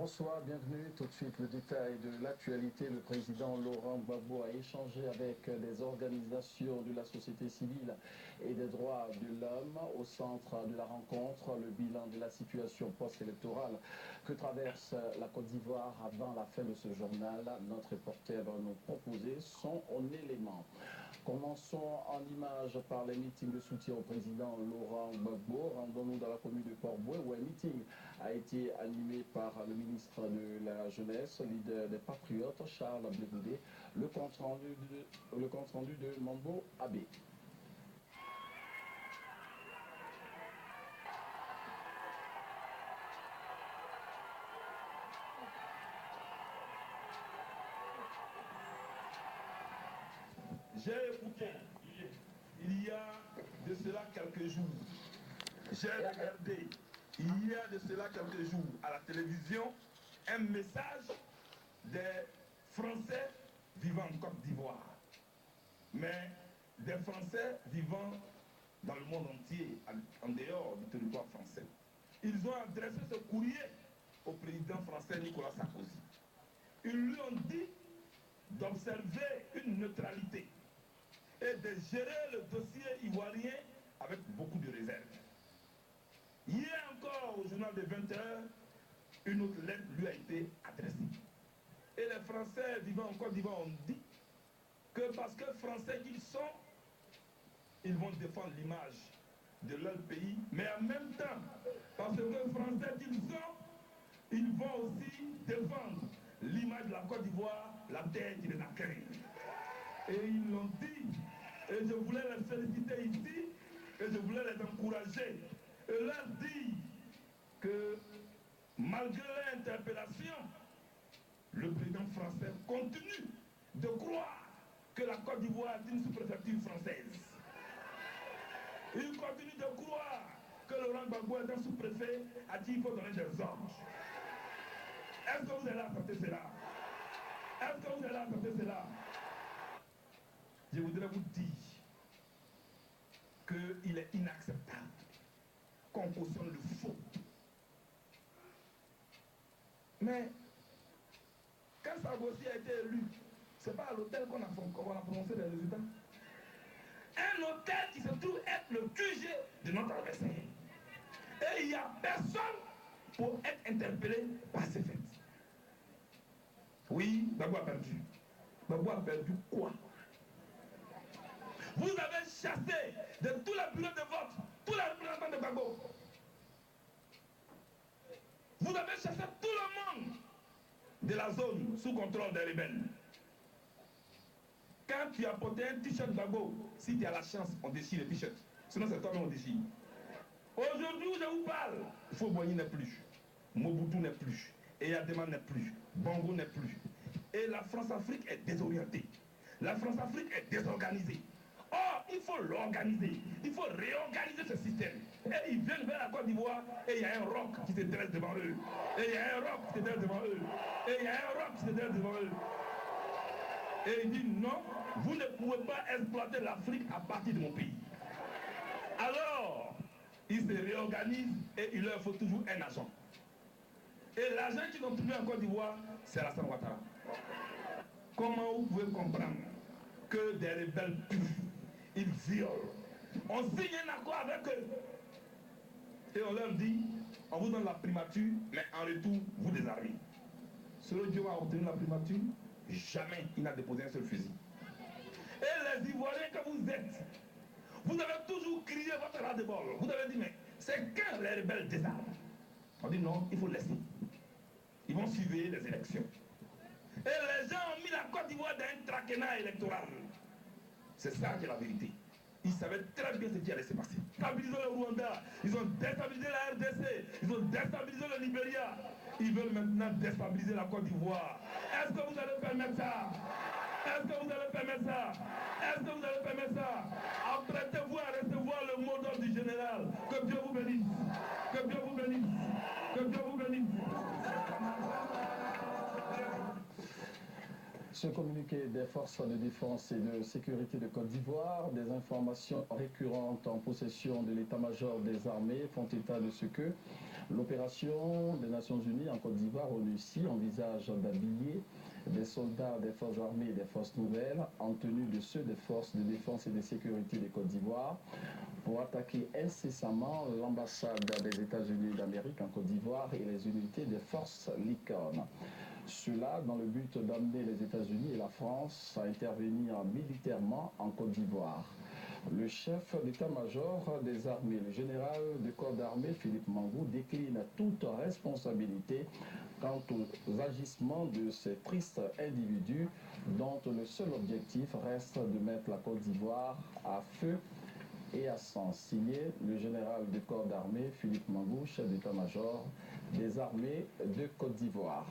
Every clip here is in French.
Bonsoir, bienvenue. Tout de suite, le détail de l'actualité. Le président Laurent Gbagbo a échangé avec des organisations de la société civile et des droits de l'homme au centre de la rencontre. Le bilan de la situation post-électorale que traverse la Côte d'Ivoire avant la fin de ce journal. Notre reporter va nous proposer son élément. Commençons en image par les meetings de soutien au président Laurent Gbagbo. Rendons-nous dans la commune de Port-Bouet où un meeting a été animé par le ministre de la Jeunesse, leader des Patriotes, Charles Blé-Goudé. Le compte-rendu de Mambo Abbé. J'ai écouté, il y a de cela quelques jours, j'ai regardé, il y a de cela quelques jours à la télévision, un message des Français vivant en Côte d'Ivoire, mais des Français vivant dans le monde entier, en dehors du territoire français. Ils ont adressé ce courrier au président français Nicolas Sarkozy. Ils lui ont dit d'observer une neutralité et de gérer le dossier ivoirien avec beaucoup de réserve. Hier encore, au journal de 20h, une autre lettre lui a été adressée. Et les Français vivant en Côte d'Ivoire ont dit que parce que Français qu'ils sont, ils vont défendre l'image de leur pays, mais en même temps, parce que Français qu'ils sont, ils vont aussi défendre l'image de la Côte d'Ivoire, la terre qui les accueille. Et ils l'ont dit, et je voulais les féliciter ici, et je voulais les encourager, et leur dire que malgré l'interpellation, le président français continue de croire que la Côte d'Ivoire est une sous-préfecture française. Il continue de croire que Laurent Gbagbo est un sous-préfet à qui il faut donner des ordres. Est-ce que vous allez accepter cela? Est-ce que vous allez accepter cela? Je voudrais vous dire qu'il est inacceptable qu'on cautionne le faux. Mais quand Sarkozy a été élu, c'est pas à l'hôtel qu'on a prononcé les résultats. Un hôtel qui se trouve être le QG de notre adversaire. Et il n'y a personne pour être interpellé par ces faits. Oui, Gbagbo a perdu. Gbagbo a perdu quoi? Vous avez chassé de tous les bureaux de vote, tous les représentants de Gbagbo. Vous avez chassé tout le monde de la zone sous contrôle des rebelles. Quand tu as porté un t-shirt Gbagbo, si tu as la chance, on déchire le t-shirt. Sinon c'est toi-même on déchire. Aujourd'hui où je vous parle, Faux-Boigny n'est plus, Mobutu n'est plus, Eyadema n'est plus, Bongo n'est plus. Et la France-Afrique est désorientée. La France-Afrique est désorganisée. Or, il faut l'organiser. Il faut réorganiser ce système. Et ils viennent vers la Côte d'Ivoire et il y a un roc qui se dresse devant eux. Et il y a un roc qui se dresse devant eux. Et il y a un roc qui se dresse devant eux. Et il dit non, vous ne pouvez pas exploiter l'Afrique à partir de mon pays. Alors, ils se réorganisent et il leur faut toujours un agent. Et l'agent qu'ils ont trouvé en Côte d'Ivoire, c'est Alassane Ouattara. Comment vous pouvez comprendre que des rebelles purs, ils violent, on signe un accord avec eux et on leur dit, on vous donne la primature, mais en retour, vous désarmez. Selon Dieu a obtenu la primature, jamais il n'a déposé un seul fusil. Et les Ivoiriens que vous êtes, vous avez toujours crié votre ras-de-bol. Vous avez dit, mais c'est quand les rebelles désarment? On dit non, il faut laisser. Ils vont suivre les élections. Et les gens ont mis la Côte d'Ivoire dans un traquenard électoral. C'est ça qui est la vérité. Ils savaient très bien ce qui allait se passer. Stabiliser le Rwanda, ils ont déstabilisé la RDC, ils ont déstabilisé le Libéria. Ils veulent maintenant déstabiliser la Côte d'Ivoire. Est-ce que vous allez permettre ça? Est-ce que vous allez permettre ça? Est-ce que vous allez permettre ça? Apprêtez-vous à recevoir le mot d'ordre du général. Que Dieu vous bénisse. Que Dieu vous bénisse. Que Dieu vous bénisse. Ce communiqué des forces de défense et de sécurité de Côte d'Ivoire, des informations récurrentes en possession de l'état-major des armées font état de ce que l'opération des Nations Unies en Côte d'Ivoire, ONUCI, envisage d'habiller des soldats des forces armées et des forces nouvelles en tenue de ceux des forces de défense et de sécurité de Côte d'Ivoire pour attaquer incessamment l'ambassade des États-Unis d'Amérique en Côte d'Ivoire et les unités des forces Licorne. Cela dans le but d'amener les États-Unis et la France à intervenir militairement en Côte d'Ivoire. Le chef d'état-major des armées, le général de corps d'armée Philippe Mangou, décline toute responsabilité quant aux agissements de ces tristes individus dont le seul objectif reste de mettre la Côte d'Ivoire à feu et à sang. Signé le général de corps d'armée Philippe Mangou, chef d'état-major des armées de Côte d'Ivoire.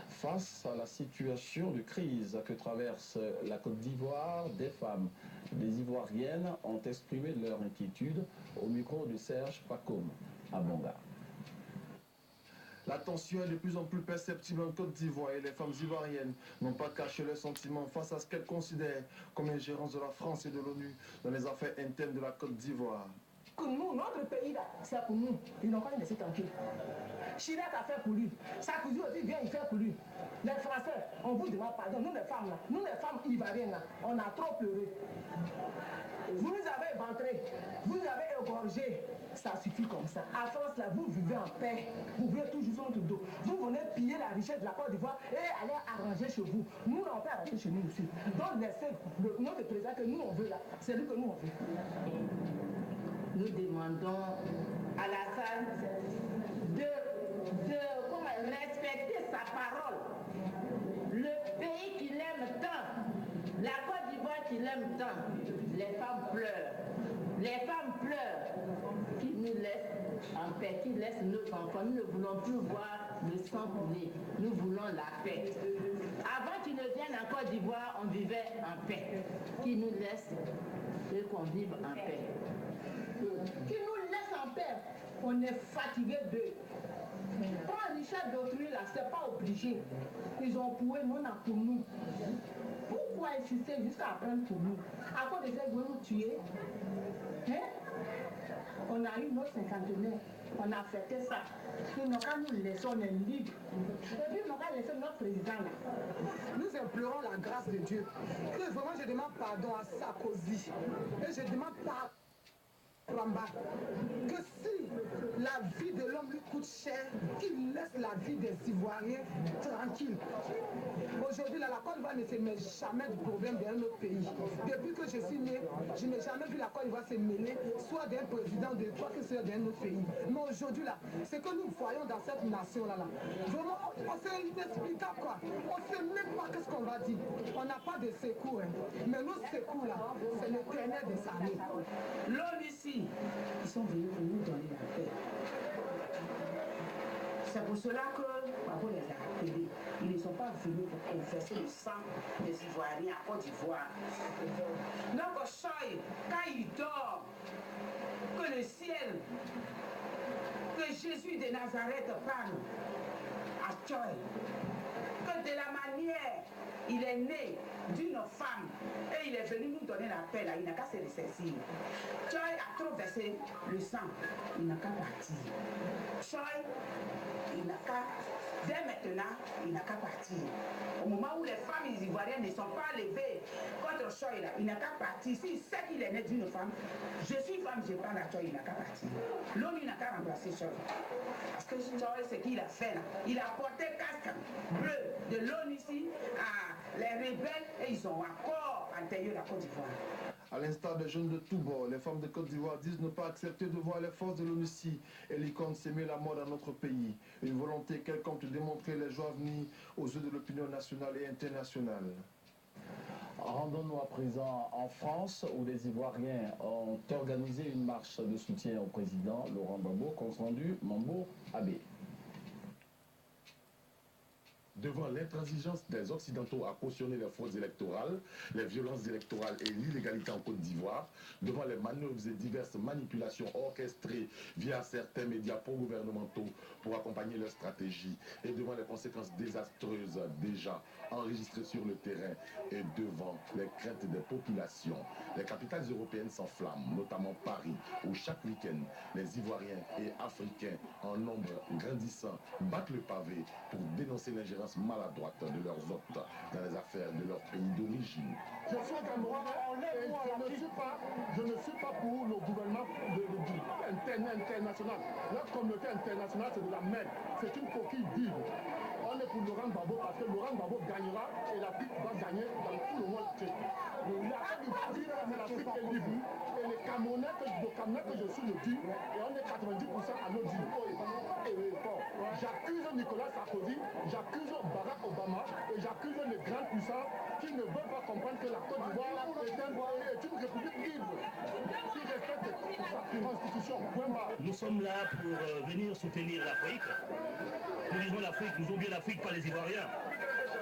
Face à la situation de crise que traverse la Côte d'Ivoire, des femmes, des Ivoiriennes ont exprimé leur inquiétude au micro de Serge Pacôme à Bonga. La tension est de plus en plus perceptible en Côte d'Ivoire et les femmes ivoiriennes n'ont pas caché leurs sentiments face à ce qu'elles considèrent comme ingérence de la France et de l'ONU dans les affaires internes de la Côte d'Ivoire. Que nous, notre pays là, c'est pour nous. Ils n'ont pas laissé tranquille. Chirac a fait pour lui. Sarkozy aussi vient y faire pour lui. Les Français, on vous demande pardon. Nous les femmes ivoiriennes là, on a trop pleuré. Vous nous avez éventrés, vous nous avez égorgés. Ça suffit comme ça. À France là, vous vivez en paix. Vous vivez toujours sur notre dos. Vous venez piller la richesse de la Côte d'Ivoire et aller arranger chez vous. Nous, on peut arranger chez nous aussi. Donc laissez notre président que nous on veut là. C'est lui que nous on veut. Nous demandons à la salle de respecter sa parole. Le pays qu'il aime tant, la Côte d'Ivoire qu'il aime tant, les femmes pleurent. Les femmes pleurent, qui nous laissent en paix, qui laissent nos enfants. Nous ne voulons plus voir le sang couler. Nous voulons la paix. Avant qu'ils ne viennent en Côte d'Ivoire, on vivait en paix. Qui nous laisse et qu'on vive en paix. Qui nous laisse en paix. On est fatigué d'eux. Prendre richesse d'autrui là, c'est pas obligé. Ils ont pour eux, nous on a pour nous. Pourquoi insister jusqu'à prendre pour nous? À quoi de ça, ils veulent nous tuer? Hein? On a eu notre cinquantenaire, on a fêté ça. Ils n'ont qu'à nous laisser, on est libre. Et puis ils n'ont qu'à laisser notre président là. Nous implorons la grâce de Dieu. Que vraiment je demande pardon à Sarkozy. Et je demande pardon. Que si la vie de l'homme lui coûte cher, qu'il laisse la vie des Ivoiriens tranquille. Aujourd'hui, la Côte d'Ivoire ne se met jamais du problème d'un autre pays. Depuis que je suis né, je n'ai jamais vu la Côte d'Ivoire se mêler, soit d'un président de quoi que ce soit d'un autre pays. Mais aujourd'hui, là, ce que nous voyons dans cette nation-là, vraiment, c'est inexplicable, quoi. On ne sait même pas qu'est-ce qu'on va dire. On n'a pas de secours, hein. Mais nos secours, là, c'est l'éternel des armées. L'homme ici, ils sont venus pour nous donner la paix. C'est pour cela que Babo les a appelés. Ils ne sont pas venus pour confesser le sang des Ivoiriens à Côte d'Ivoire. Donc, Choy, quand il dort, que le ciel, que Jésus de Nazareth parle à Choy, que de la manière il est né d'une femme et il est venu nous donner la paix là, il n'a qu'à se ressaisir. Choy a trop versé le sang, il n'a qu'à partir. Choy, il n'a qu'à, dès maintenant, il n'a qu'à partir. Au moment où les femmes ivoiriennes ne sont pas levées contre Choy là, il n'a qu'à partir. S'il sait qu'il est né d'une femme, je suis femme, je parle à Choy, il n'a qu'à partir. L'homme, il n'a qu'à remplacer Choy. Parce que Choy, ce qu'il a fait là, il a porté casque bleu de l'ONU ici à les rebelles et ils ont encore intérieur la Côte d'Ivoire. À l'instar des jeunes de tous bords, les femmes de Côte d'Ivoire disent ne pas accepter de voir les forces de l'ONUCI et l'icône s'aimer la mort dans notre pays. Une volonté quelconque de démontrer les jours à venir aux yeux de l'opinion nationale et internationale. Rendons-nous à présent en France où les Ivoiriens ont organisé une marche de soutien au président Laurent Gbagbo, compte rendu Mambo Abbé. Devant l'intransigeance des Occidentaux à cautionner les fraudes électorales, les violences électorales et l'illégalité en Côte d'Ivoire, devant les manœuvres et diverses manipulations orchestrées via certains médias pro-gouvernementaux pour accompagner leur stratégie, et devant les conséquences désastreuses déjà enregistrées sur le terrain et devant les craintes des populations, les capitales européennes s'enflamment, notamment Paris, où chaque week-end, les Ivoiriens et Africains en nombre grandissant battent le pavé pour dénoncer l'ingérence maladroite de leurs hôtes dans les affaires de leur pays d'origine. Je suis Camerounais et je ne suis pas pour le gouvernement international. La communauté internationale, c'est de la merde. C'est une coquille vide. On est pour Laurent Gbagbo parce que Laurent Gbagbo gagnera et l'Afrique va gagner dans tout le monde. L'Afrique est libre. Et les Camerounais que je suis le dit, et on est 90% à nos dit. J'accuse Nicolas Sarkozy, j'accuse Barack Obama et j'accuse les grands puissants qui ne veulent pas comprendre que la Côte d'Ivoire est une république libre qui respecte sa constitution. Nous sommes là pour venir soutenir l'Afrique. Nous disons l'Afrique, nous oublions l'Afrique, pas les Ivoiriens.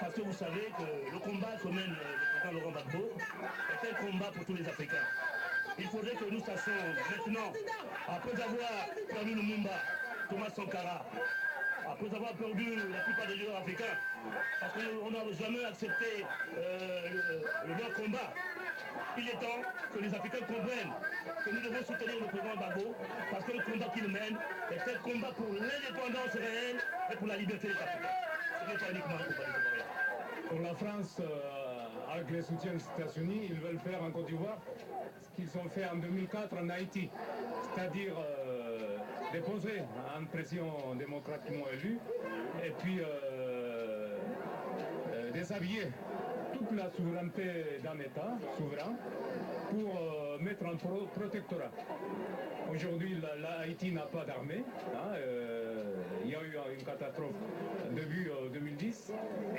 Parce que vous savez que le combat que mène le président Laurent Gbagbo est un combat pour tous les Africains. Il faudrait que nous sachions maintenant, après avoir perdu Lumumba, Thomas Sankara, après avoir perdu la plupart des leaders africains, parce qu'on n'a jamais accepté leur combat. Il est temps que les Africains comprennent que nous devons soutenir le président Gbagbo, parce que le combat qu'il mène est un combat pour l'indépendance réelle et pour la liberté des Africains. Ce n'est pas uniquement un combat des Ivoiriens. Pour la France, avec les soutiens des États-Unis, ils veulent faire en Côte d'Ivoire ce qu'ils ont fait en 2004 en Haïti, c'est-à-dire déposer un président démocratiquement élu et puis déshabiller toute la souveraineté d'un État souverain pour mettre un protectorat. Aujourd'hui, Haïti n'a pas d'armée. Il y a eu une catastrophe début 2010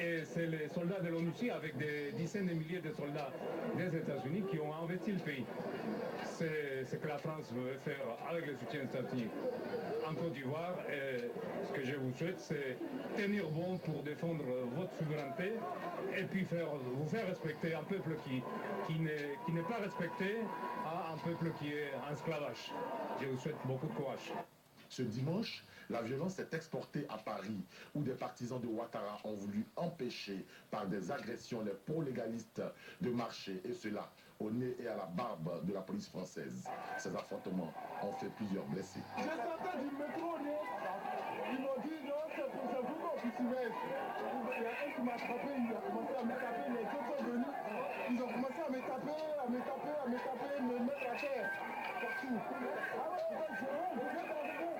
et c'est les soldats de l'ONU avec des dizaines de milliers de soldats des États-Unis qui ont investi le pays. C'est ce que la France veut faire avec le soutien des États-Unis en Côte d'Ivoire. Et ce que je vous souhaite, c'est tenir bon pour défendre votre souveraineté et puis vous faire respecter un peuple qui n'est pas respecté à un peuple qui est en esclavage. Je vous souhaite beaucoup de courage. Ce dimanche, la violence s'est exportée à Paris, où des partisans de Ouattara ont voulu empêcher par des agressions les pro-légalistes de marcher, et cela au nez et à la barbe de la police française. Ces affrontements ont fait plusieurs blessés. Je sortais du métro, ils m'ont dit non, c'est vous qui suivez. Il y a un qui m'a frappé, il a commencé à me taper, les autres sont venus, ils ont commencé à me taper, me mettre à terre, partout. Ah ouais, putain, c'est bon, vous êtes dans le métro.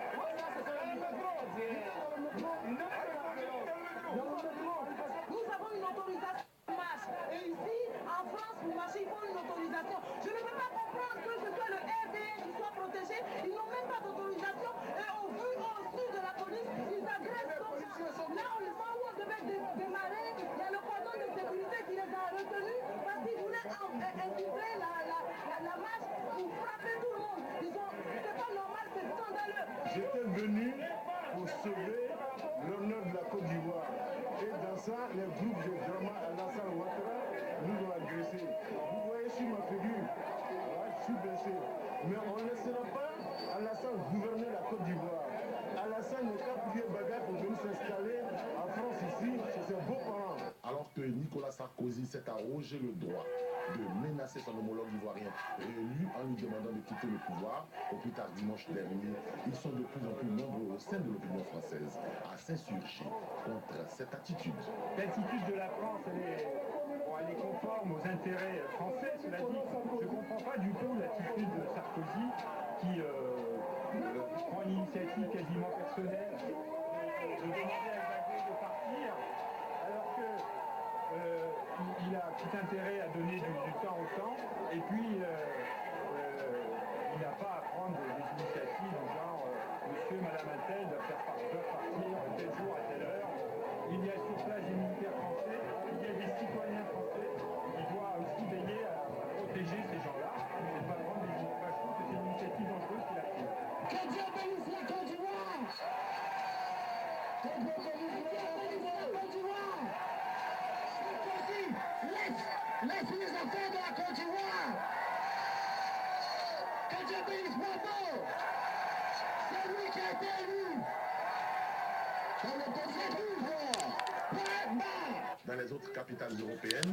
Nous avons une autorisation de marche. Et ici, en France, pour marcher, il faut une autorisation. Je ne peux pas comprendre que ce soit le RDN qui soit protégé. Ils n'ont même pas d'autorisation. Et au vu, au-dessus de la police, ils agressent comme ça. Là, on les voit où on devait démarrer. Il y a le cordon de sécurité qui les a retenus parce qu'ils voulaient infiltrer la marche pour frapper tout le monde. C'est pas normal, c'est scandaleux. J'étais venu pour sauver l'honneur de la Côte d'Ivoire. Et dans ça, les groupes de drama Alassane Ouattara nous ont agressés. Vous voyez sur ma figure, je suis blessé. Mais on ne laissera pas Alassane gouverner la Côte d'Ivoire. Alassane n'est pas plié bagarre pour venir s'installer en France ici, chez ses beaux-parents. Alors que Nicolas Sarkozy s'est arrogé le droit de menacer son homologue ivoirien réélu en lui demandant de quitter le pouvoir au plus tard dimanche dernier, ils sont de plus en plus nombreux au sein de l'opinion française à s'insurger contre cette attitude. L'attitude de la France, elle est conforme aux intérêts français. Cela dit, je ne comprends pas du tout l'attitude de Sarkozy qui prend une initiative quasiment personnelle de demander à Gbagbo de partir, alors que il a tout intérêt à donner du temps au temps, et puis il n'a pas à prendre des initiatives du genre monsieur, madame Intel doivent partir tel jour à telle heure. Il y a sur place des militaires français, il y a des citoyens français, il doit aussi veiller à protéger ces gens-là et pas prendre des initiatives. Je trouve que c'est une initiative dangereuse qu'il a prise. Que Dieu bénisse la Côte d'Ivoire! Que Dieu bénisse la Côte d'Ivoire! Dans les autres capitales européennes,